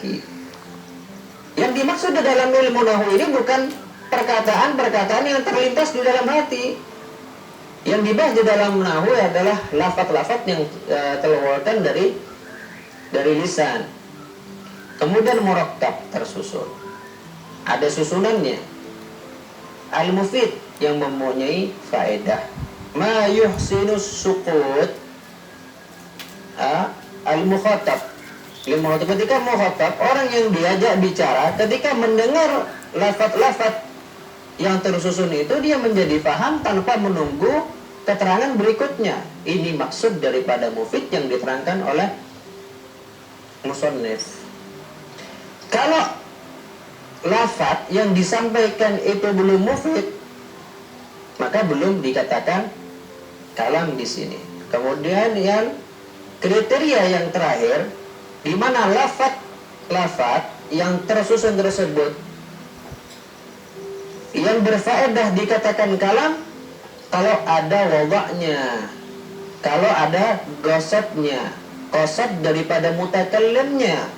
laki-laki. Yang dimaksud di dalam ilmu nahwu ini bukan perkataan-perkataan yang terlintas di dalam hati. Yang dibahas di dalam nahwu adalah lafaz-lafaz yang terkeluarkan dari lisan. Kemudian murattab, tersusun. Ada susunannya. Al-mufid, yang mempunyai faedah. Ma yuhsinus suqut, al-mukhatab. Ketika mukhatab, orang yang diajak bicara, ketika mendengar lafaz-lafaz yang tersusun itu, dia menjadi paham tanpa menunggu keterangan berikutnya. Ini maksud daripada mufid yang diterangkan oleh musannif. Kalau lafaz yang disampaikan itu belum mufid, maka belum dikatakan kalam di sini. Kemudian yang kriteria yang terakhir, di mana lafaz yang tersusun tersebut yang berfaedah dikatakan kalam kalau ada wada'nya, kalau ada gosatnya, qasad daripada mutakallimnya,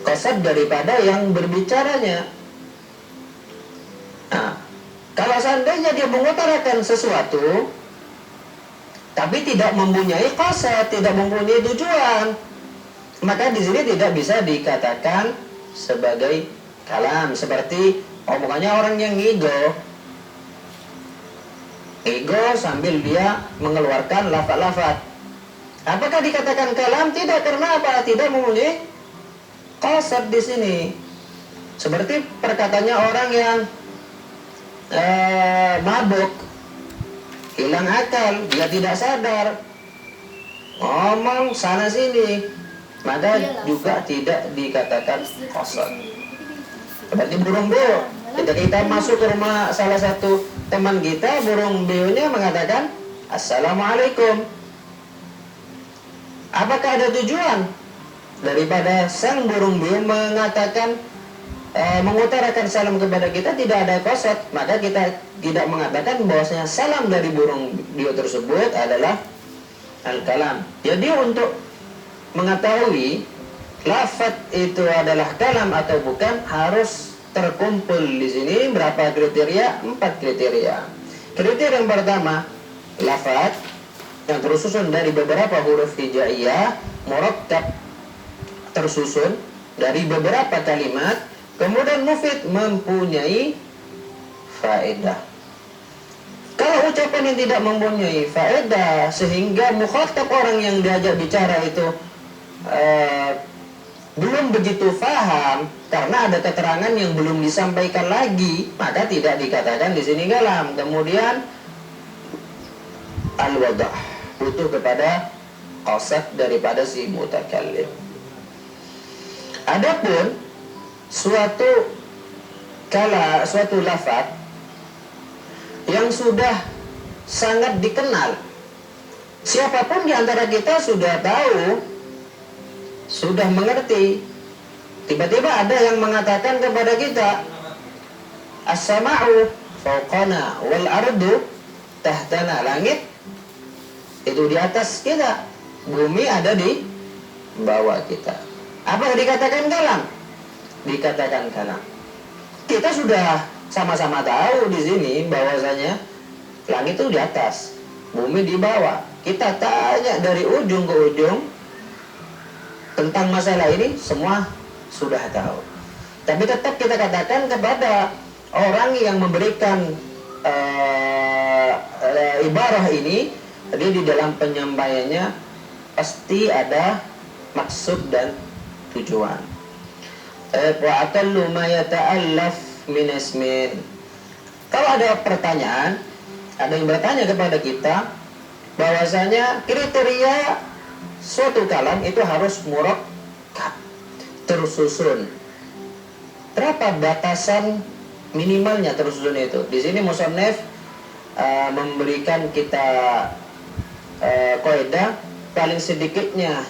qasad daripada yang berbicaranya. Nah, kalau seandainya dia mengutarakan sesuatu tapi tidak mempunyai qasad, tidak mempunyai tujuan, maka di sini tidak bisa dikatakan sebagai kalam. Seperti omongannya orang yang ngigo sambil dia mengeluarkan lafaz-lafaz. Apakah dikatakan kalam? Tidak, karena apa? Tidak mempunyai qasad di sini. Seperti perkataannya orang yang mabuk, hilang akal, dia tidak sadar, ngomong sana sini, maka juga tidak dikatakan qasad. Seperti burung beo. Ketika kita masuk ke rumah salah satu teman kita, burung beo-nya mengatakan Assalamualaikum. Apakah ada tujuan daripada sang burung beo mengatakan mengutarakan salam kepada kita? Tidak ada qasad, maka kita tidak mengatakan bahwasanya salam dari burung beo tersebut adalah al-kalam. Jadi untuk mengetahui lafaz itu adalah kalam atau bukan, harus terkumpul di sini berapa kriteria? 4 kriteria. Kriteria yang pertama, lafaz yang tersusun dari beberapa huruf hijaiyah, murattab, tersusun dari beberapa kalimat, kemudian mufid, mempunyai faedah. Kalau ucapan yang tidak mempunyai faedah sehingga mukhatab, orang yang diajak bicara itu belum begitu paham karena ada keterangan yang belum disampaikan lagi, maka tidak dikatakan di sini kalam. Kemudian al-wadah, butuh kepada qasad daripada si mutakallim. Adapun suatu lafaz yang sudah sangat dikenal, siapapun di antara kita sudah tahu, sudah mengerti. Tiba-tiba ada yang mengatakan kepada kita, as-sama'u fawqana wal ardu tahtana. Langit itu di atas kita, bumi ada di bawah kita. Apa dikatakan kalam? Dikatakan kalam. Kita sudah sama-sama tahu di sini bahwasanya langit itu di atas, bumi di bawah. Kita tanya dari ujung ke ujung tentang masalah ini, semua sudah tahu. Tapi tetap kita katakan kepada orang yang memberikan ibarah ini, dia di dalam penyampaiannya pasti ada maksud dan tujuan. Wa aqallu ma yata'allaf min ismin. Kalau ada pertanyaan, ada yang bertanya kepada kita bahwasanya kriteria suatu kalam itu harus murakkab, tersusun. Berapa batasan minimalnya tersusun itu? Di sini musannif memberikan kita kaidah, paling sedikitnya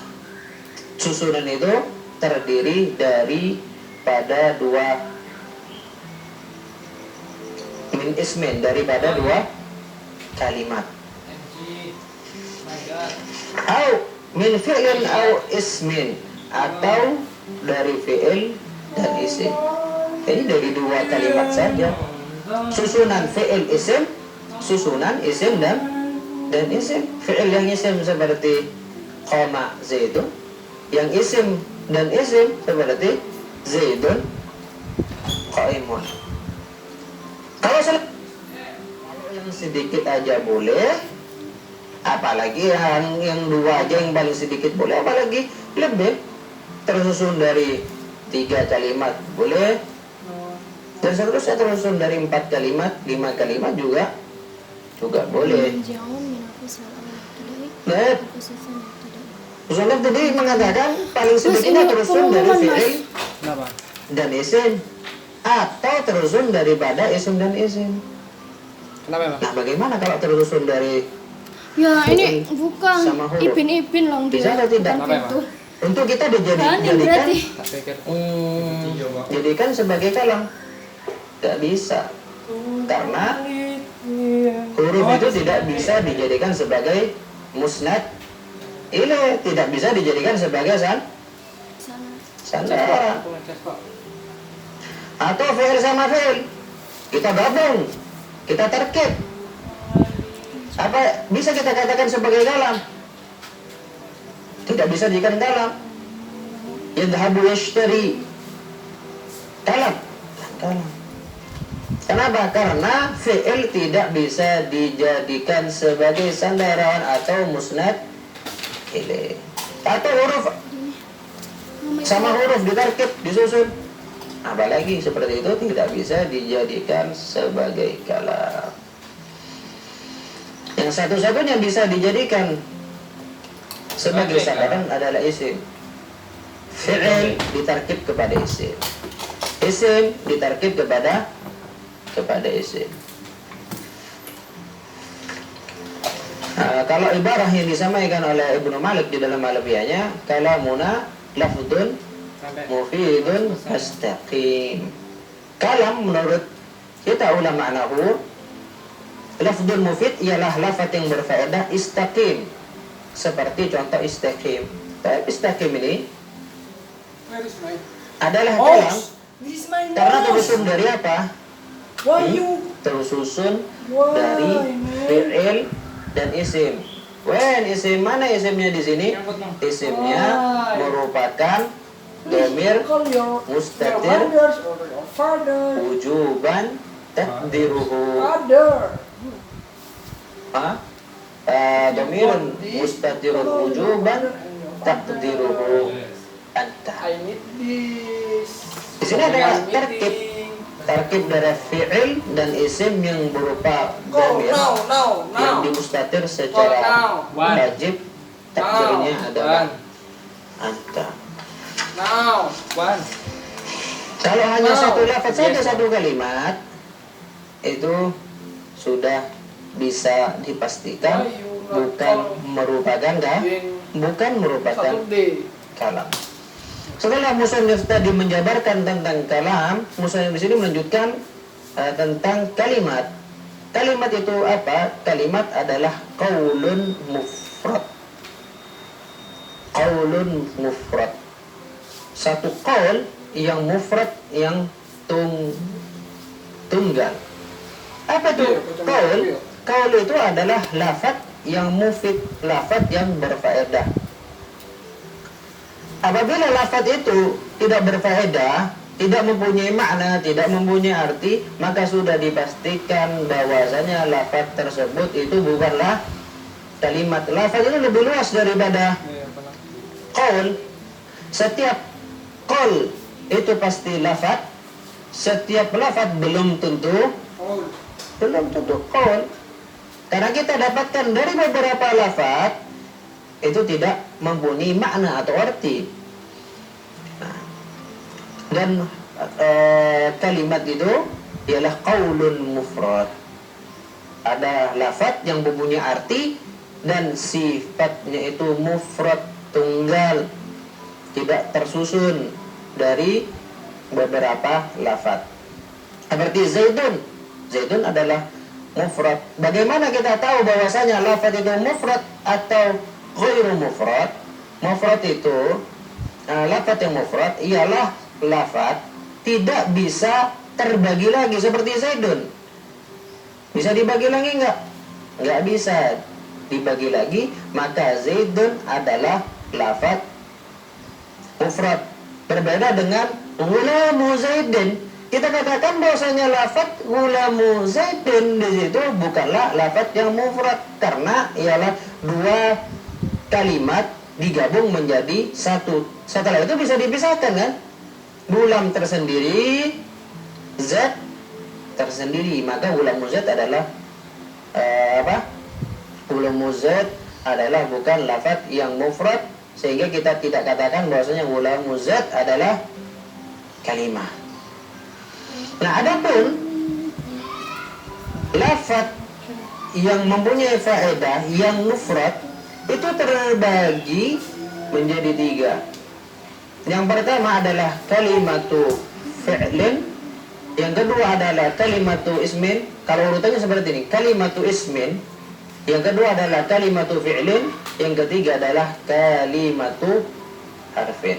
susunan itu terdiri daripada 2 min ismin, daripada 2 kalimat. Au min fi'lin au ismin, atau dari fi'il dan isim. Jadi dari dua kalimat saja. Susunan fi'il isim, susunan isim dan isim. Fi'il yang isim seperti qama Zaidun, yang isim dan isim seperti Zaidun qaimun. Kalau yang sedikit aja boleh, apalagi yang dua aja yang paling sedikit boleh, apalagi lebih tersusun dari 3 kalimat boleh, dan seterusnya tersusun dari 4 kalimat, 5 kalimat juga boleh. Nah, Musonaf tadi mengatakan paling sedikitnya tersusun dari fi'il dan isim, atau tersusun daripada isim dan isim. Kenapa, Pak? Nah, bagaimana kalau tersusun dari Ya ini fi'il bukan sama huruf? ipin long Bisa dia. atau tidak? Bukan gitu. Untuk kita Kan dijadikan berarti Tak pikir. jadikan sebagai kalam, tidak bisa, karena huruf itu tidak bisa dijadikan sebagai musnad ilaih, tidak bisa dijadikan sebagai sana. sandara. Atau fi'il sama fi'il kita gabung, kita terkib, apa bisa kita katakan sebagai kalam? Tidak bisa dijadikan kalam. Yadhabu yashtari kalam. Kenapa? Karena fi'il tidak bisa dijadikan sebagai sandaran atau musnad ilaih. Atau huruf sama huruf ditarkib, disusun, apalagi seperti itu tidak bisa dijadikan sebagai kalam. Yang satu-satunya bisa dijadikan sebagai sandaran adalah isim. Fi'il ditarkib kepada isim, isim ditarkib kepada isim. Kalau ibarah yang disampaikan oleh Ibnu Malik di dalam alfiyahnya, kalamuna lafdun mufidun mustaqim. Kalam menurut kita ulama nahwu, lafdun mufid ialah lafaz yang berfaedah istaqim, seperti contoh istaqim. Tapi istaqim ini adalah kalam karena tersusun dari apa? Tersusun dari fi'il dan isim. Isim mana isimnya di sini? Isimnya merupakan dhamir mustatir wujuban takdiruhu. Dhamirun mustatirun wujuban takdiruhu anta. Di sini ada terkib dari fi'il dan isim yang berupa dhamir yang dimustatir secara wajib, takdirnya adalah anta. Kalau hanya satu lafaz saja, satu kalimat, itu sudah bisa dipastikan bukan merupakan kalam. Setelah musannif tadi menjabarkan tentang kalam, musannif di sini melanjutkan tentang kalimat. Kalimat itu apa? Kalimat adalah qaulun mufrad. Qaulun mufrad. Satu qaul yang mufrad, yang tunggal. Apa itu qaul? Qaul itu adalah lafaz yang mufid, lafaz yang berfaedah. Apabila lafaz itu tidak berfaedah, tidak mempunyai makna, tidak mempunyai arti, maka sudah dipastikan bahwasanya lafaz tersebut itu bukanlah kalimat. Lafaz itu lebih luas daripada qaul. Setiap qaul itu pasti lafaz. Setiap lafaz belum tentu qaul. Karena kita dapatkan dari beberapa lafaz itu tidak mempunyai makna atau arti. Dan kalimat itu ialah qaulun mufrad. Ada lafaz yang mempunyai arti dan sifatnya itu mufrad, tunggal, tidak tersusun dari beberapa lafaz. Seperti Zaidun. Zaidun adalah mufrad. Bagaimana kita tahu bahwasanya lafaz itu mufrad atau ghairu mufrad? Mufrad itu lafaz yang mufrad ialah lafaz tidak bisa terbagi lagi seperti Zaidun. Bisa dibagi lagi enggak? Enggak bisa dibagi lagi, maka Zaidun adalah lafaz mufrad. Berbeda dengan gulamu Zaidin. Kita katakan bahwasanya lafaz gulamu Zaidin di situ bukanlah lafaz yang mufrad karena ialah dua kalimat digabung menjadi satu. Setelah itu bisa dipisahkan kan? Gulam tersendiri, Z tersendiri. Maka gulamu Z adalah Gulamu Z adalah bukan lafaz yang mufrad, sehingga kita tidak katakan bahwasanya gulamu Z adalah kalimah. Nah, adapun lafaz yang mempunyai faedah yang mufrad itu terbagi menjadi tiga. Yang pertama adalah kalimatu fi'lin, yang kedua adalah kalimatu ismin. Kalau urutannya seperti ini, kalimatu ismin. Yang kedua adalah kalimatu fi'lin, yang ketiga adalah kalimatu harfin.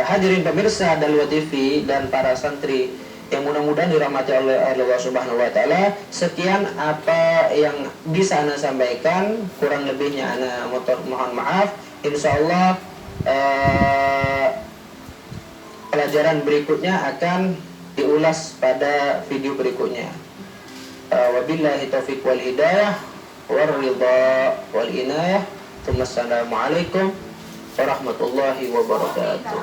Hadirin pemirsa Dalwa TV dan para santri yang mudah-mudahan dirahmati oleh Allah Subhanahu wa taala, sekian apa yang bisa Ana sampaikan, kurang lebihnya Ana mohon maaf. Insyaallah pelajaran berikutnya akan diulas pada video berikutnya. Wabillahi taufiq wal hidayah wal ridha wal inayah. Assalamualaikum warahmatullahi wabarakatuh.